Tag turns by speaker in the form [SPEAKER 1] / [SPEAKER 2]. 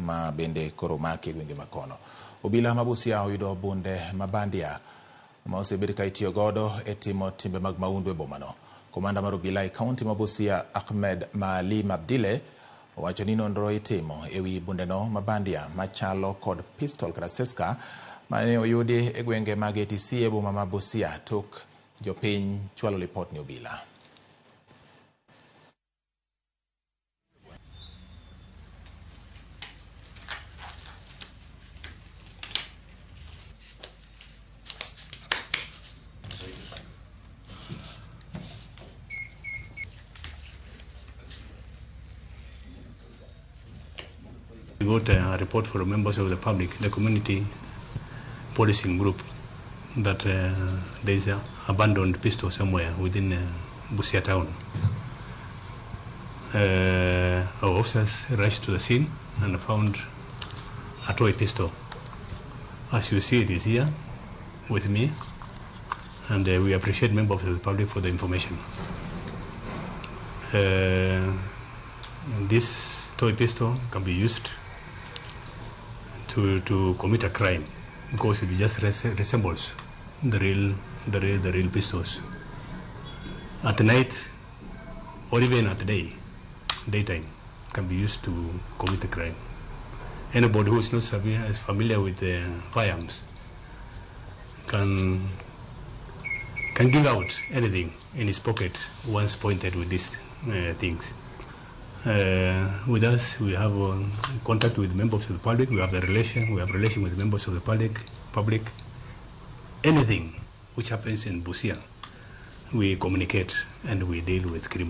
[SPEAKER 1] ma bende koro maki gwenge makono. Obila ma Busia oyudo bunde ma bandia ma osebed ka itiyo godo e timo timbe mag maundu e bomano. Komanda mar Obila e kaunti ma Busia Ahmed Maalim Abdile owacho ni nonro itimo e wi bundeno ma bandia machalo kod pistol kata seska mane oyudi e gwenge mag ATC e boma ma Busia tok jopiny chwalo lipot ni Obila.
[SPEAKER 2] We got a report from members of the public, the community policing group, that there is an abandoned pistol somewhere within Busia town. Our officers rushed to the scene and found a toy pistol. As you see, it is here with me, and we appreciate members of the public for the information. This toy pistol can be used to commit a crime because it just resembles the real pistols. At night or even at daytime can be used to commit a crime. Anybody who is not familiar with firearms can give out anything in his pocket once pointed with these things. With us, we have contact with members of the public. We have relation with members of the public. Anything which happens in Busia, we communicate and we deal with criminals.